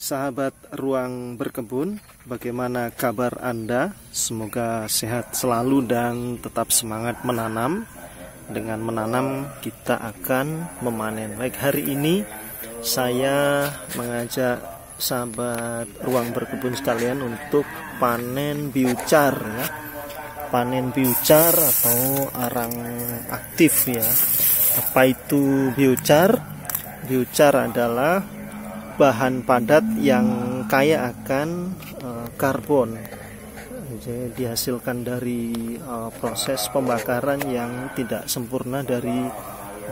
Sahabat Ruang Berkebun, bagaimana kabar Anda? Semoga sehat selalu dan tetap semangat menanam. Dengan menanam kita akan memanen. Baik, hari ini saya mengajak sahabat Ruang Berkebun sekalian untuk panen biochar ya. Panen biochar atau arang aktif ya. Apa itu biochar? Biochar adalah bahan padat yang kaya akan karbon. Jadi dihasilkan dari proses pembakaran yang tidak sempurna dari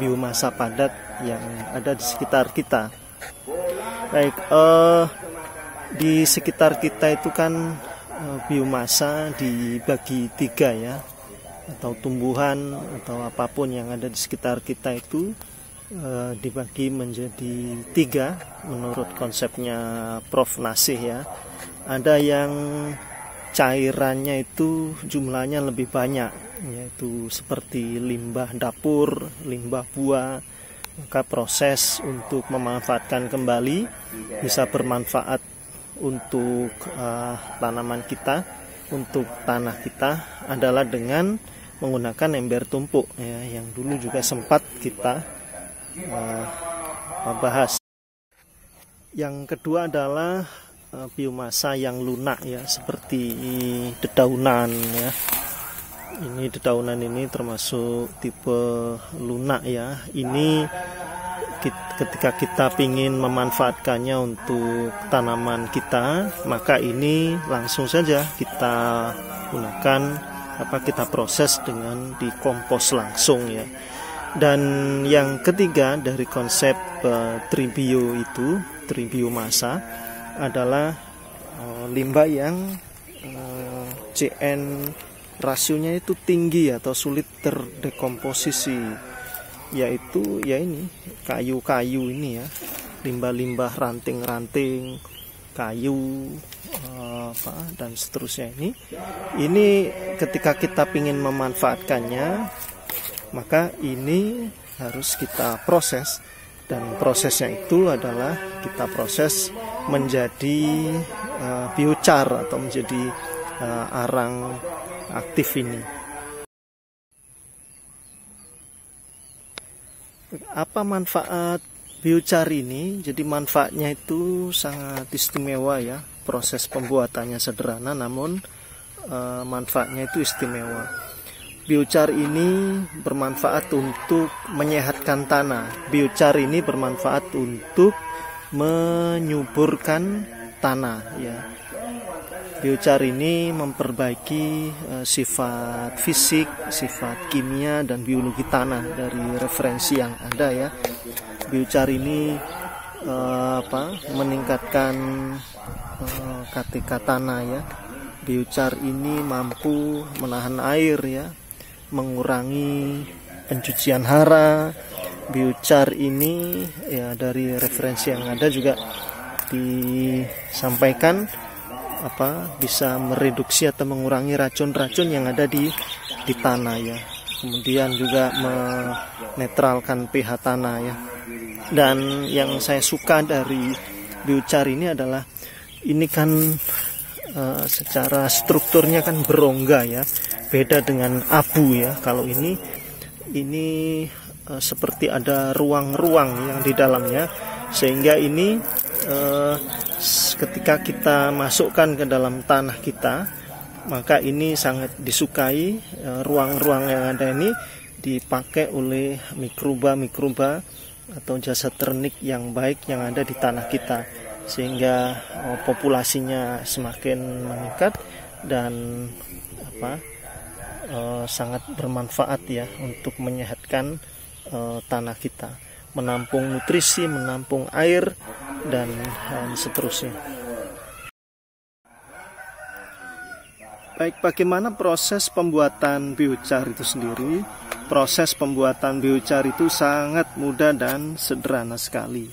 biomasa padat yang ada di sekitar kita. Baik, di sekitar kita itu kan biomasa dibagi tiga ya, atau tumbuhan atau apapun yang ada di sekitar kita itu dibagi menjadi tiga menurut konsepnya Prof. Nasih ya. Ada yang cairannya itu jumlahnya lebih banyak, yaitu seperti limbah dapur, limbah buah. Maka proses untuk memanfaatkan kembali bisa bermanfaat untuk tanaman kita, untuk tanah kita adalah dengan menggunakan ember tumpuk ya, yang dulu juga sempat kita bahas. Yang kedua adalah biomasa yang lunak ya, seperti dedaunan ya. Ini dedaunan ini termasuk tipe lunak ya. Ini ketika kita ingin memanfaatkannya untuk tanaman kita, maka ini langsung saja kita gunakan kita proses dengan dikompos langsung ya. Dan yang ketiga dari konsep tribio itu, tribiomasa adalah limbah yang CN rasionya itu tinggi atau sulit terdekomposisi, yaitu ya ini kayu-kayu ini ya, limbah-limbah ranting-ranting kayu dan seterusnya ini ketika kita ingin memanfaatkannya, maka ini harus kita proses, dan prosesnya itu adalah kita proses menjadi biochar atau menjadi arang aktif ini. Apa manfaat biochar ini? Jadi manfaatnya itu sangat istimewa ya. Proses pembuatannya sederhana, namun manfaatnya itu istimewa. Biochar ini bermanfaat untuk menyehatkan tanah. Biochar ini bermanfaat untuk menyuburkan tanah ya. Biochar ini memperbaiki sifat fisik, sifat kimia dan biologi tanah dari referensi yang ada ya. Biochar ini meningkatkan KTK tanah ya. Biochar ini mampu menahan air ya, mengurangi pencucian hara. Biochar ini ya dari referensi yang ada juga disampaikan bisa mereduksi atau mengurangi racun-racun yang ada di tanah ya. Kemudian juga menetralkan pH tanah ya. Dan yang saya suka dari biochar ini adalah ini kan secara strukturnya kan berongga ya, beda dengan abu ya. Kalau ini seperti ada ruang-ruang yang di dalamnya, sehingga ini ketika kita masukkan ke dalam tanah kita, maka ini sangat disukai. Ruang-ruang yang ada ini dipakai oleh mikroba-mikroba atau jasa ternik yang baik yang ada di tanah kita, sehingga populasinya semakin meningkat dan sangat bermanfaat ya untuk menyehatkan tanah kita, menampung nutrisi, menampung air dan seterusnya. Baik, bagaimana proses pembuatan biochar itu sendiri? Proses pembuatan biochar itu sangat mudah dan sederhana sekali.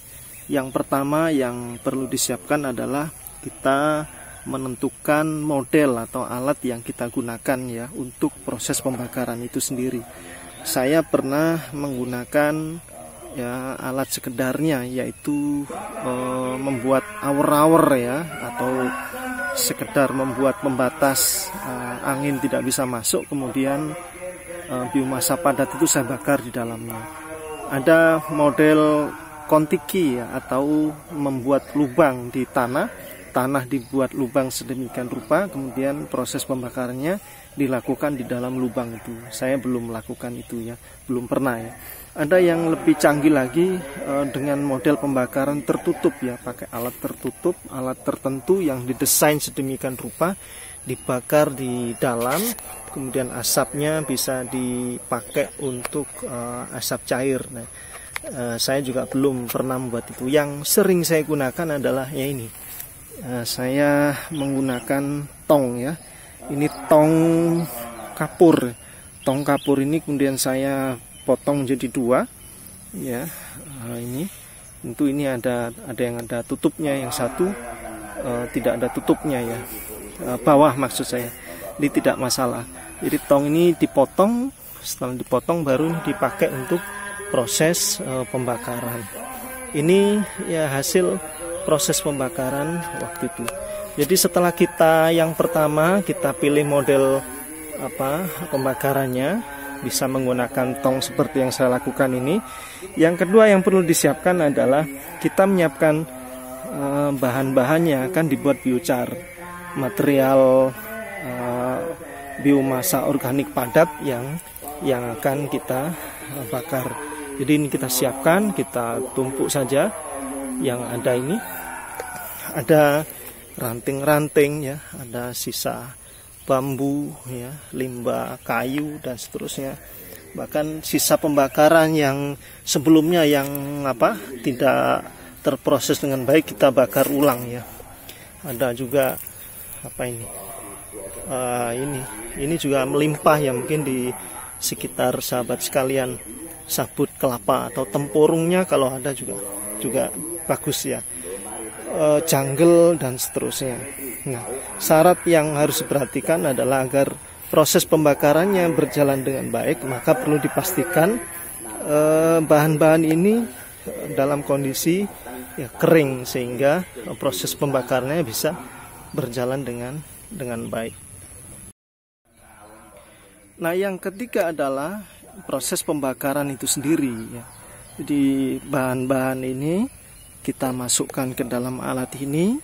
Yang pertama yang perlu disiapkan adalah kita menentukan model atau alat yang kita gunakan ya untuk proses pembakaran itu sendiri. Saya pernah menggunakan ya alat sekedarnya, yaitu membuat awer-awer ya, atau sekedar membuat pembatas angin tidak bisa masuk. Kemudian biomasa padat itu saya bakar di dalamnya. Ada model kontiki ya, atau membuat lubang di tanah dibuat lubang sedemikian rupa, kemudian proses pembakarannya dilakukan di dalam lubang itu. Saya belum melakukan itu ya, belum pernah ya. Ada yang lebih canggih lagi dengan model pembakaran tertutup ya, pakai alat tertutup, alat tertentu yang didesain sedemikian rupa, dibakar di dalam, kemudian asapnya bisa dipakai untuk asap cair. Nah, saya juga belum pernah membuat itu. Yang sering saya gunakan adalah ya ini. Saya menggunakan tong ya. Ini tong kapur. Tong kapur ini kemudian saya potong jadi dua ya. Ini tentu ini ada yang ada tutupnya, yang satu tidak ada tutupnya ya. Bawah maksud saya. Ini tidak masalah. Jadi tong ini dipotong, setelah dipotong baru dipakai untuk proses pembakaran. Ini ya hasil proses pembakaran waktu itu. Jadi setelah kita yang pertama kita pilih model pembakarannya, bisa menggunakan tong seperti yang saya lakukan ini. Yang kedua yang perlu disiapkan adalah kita menyiapkan bahan-bahannya. Akan dibuat biochar, material biomasa organik padat yang akan kita bakar. Jadi ini kita siapkan, kita tumpuk saja. Yang ada ini ada ranting-ranting ya, ada sisa bambu ya, limbah kayu dan seterusnya. Bahkan sisa pembakaran yang sebelumnya yang tidak terproses dengan baik kita bakar ulang ya. Ada juga ini juga melimpah ya, mungkin di sekitar sahabat sekalian, sabut kelapa atau tempurungnya kalau ada juga bagus ya, jungle dan seterusnya. Nah, syarat yang harus diperhatikan adalah agar proses pembakarannya berjalan dengan baik, maka perlu dipastikan bahan-bahan ini dalam kondisi ya, kering, sehingga proses pembakarannya bisa berjalan dengan baik. Nah, yang ketiga adalah proses pembakaran itu sendiri ya. Jadi bahan-bahan ini kita masukkan ke dalam alat ini,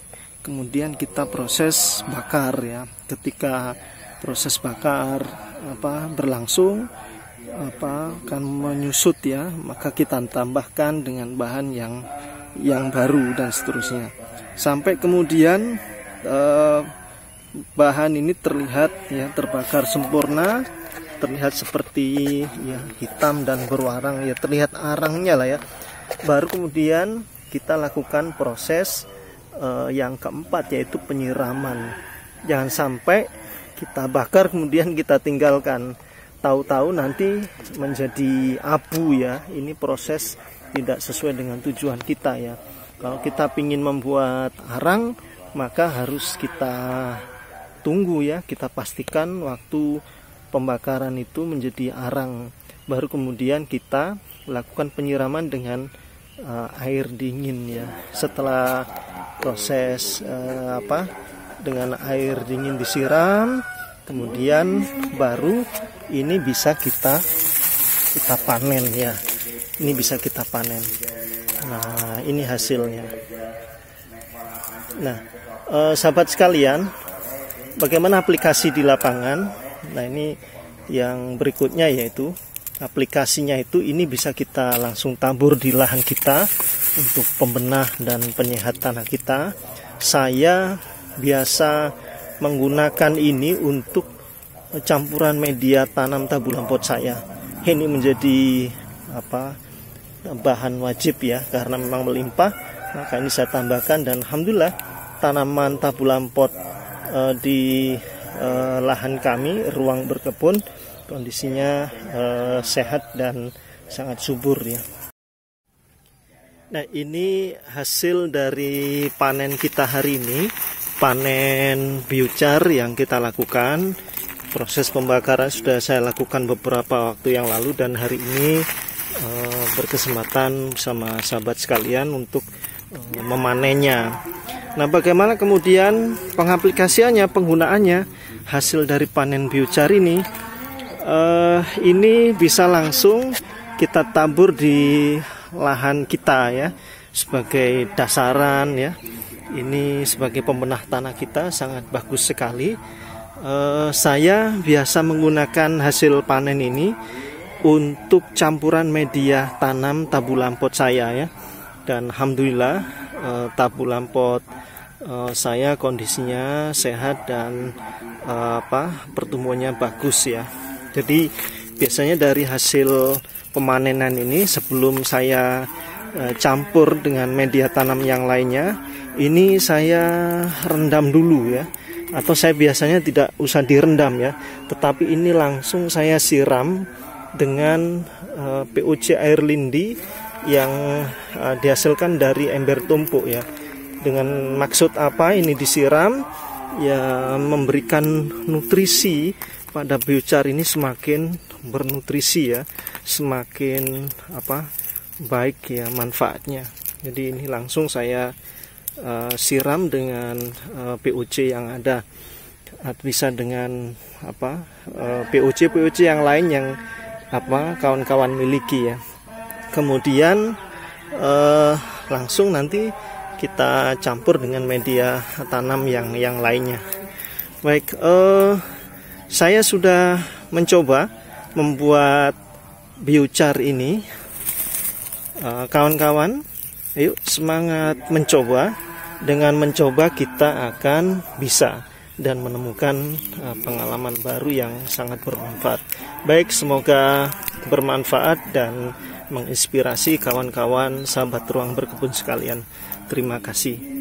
kemudian kita proses bakar ya. Ketika proses bakar berlangsung akan menyusut ya, maka kita tambahkan dengan bahan yang baru dan seterusnya, sampai kemudian bahan ini terlihat ya terbakar sempurna, terlihat seperti ya hitam dan berwarang ya, terlihat arangnya lah ya. Baru kemudian kita lakukan proses yang keempat, yaitu penyiraman. Jangan sampai kita bakar kemudian kita tinggalkan, tahu-tahu nanti menjadi abu ya. Ini proses tidak sesuai dengan tujuan kita ya. Kalau kita ingin membuat arang, maka harus kita tunggu ya, kita pastikan waktu pembakaran itu menjadi arang, baru kemudian kita lakukan penyiraman dengan air dingin ya. Setelah proses dengan air dingin disiram, kemudian baru ini bisa kita panen ya. Ini bisa kita panen. Nah, ini hasilnya. Nah, sahabat sekalian, bagaimana aplikasi di lapangan? Nah, ini yang berikutnya, yaitu aplikasinya itu ini bisa kita langsung tabur di lahan kita untuk pembenah dan penyehat tanah kita. Saya biasa menggunakan ini untuk campuran media tanam tabulam pot saya. Ini menjadi bahan wajib ya, karena memang melimpah, maka ini saya tambahkan, dan alhamdulillah tanaman tabulam pot di lahan kami, ruang berkebun, kondisinya sehat dan sangat subur ya. Nah, ini hasil dari panen kita hari ini, panen biochar yang kita lakukan. Proses pembakaran sudah saya lakukan beberapa waktu yang lalu, dan hari ini berkesempatan bersama sahabat sekalian untuk memanennya. Nah, bagaimana kemudian pengaplikasiannya, penggunaannya, hasil dari panen biochar ini? Ini bisa langsung kita tabur di lahan kita ya, sebagai dasaran ya. Ini sebagai pembenah tanah kita sangat bagus sekali. Saya biasa menggunakan hasil panen ini untuk campuran media tanam tabu lampot saya ya. Dan alhamdulillah tabu lampot saya kondisinya sehat dan pertumbuhannya bagus ya. Jadi biasanya dari hasil pemanenan ini, sebelum saya campur dengan media tanam yang lainnya, ini saya rendam dulu ya. Atau saya biasanya tidak usah direndam ya, tetapi ini langsung saya siram dengan POC air lindi yang dihasilkan dari ember tumpuk ya. Dengan maksud apa ini disiram? Ya, memberikan nutrisi pada biochar ini semakin bernutrisi ya, semakin baik ya manfaatnya. Jadi ini langsung saya siram dengan POC yang ada, bisa dengan POC yang lain yang kawan-kawan miliki ya. Kemudian langsung nanti kita campur dengan media tanam yang lainnya. Baik, saya sudah mencoba membuat biochar ini. Kawan-kawan, ayo semangat mencoba. Dengan mencoba kita akan bisa dan menemukan pengalaman baru yang sangat bermanfaat. Baik, semoga bermanfaat dan menginspirasi kawan-kawan sahabat Ruang Berkebun sekalian. Terima kasih.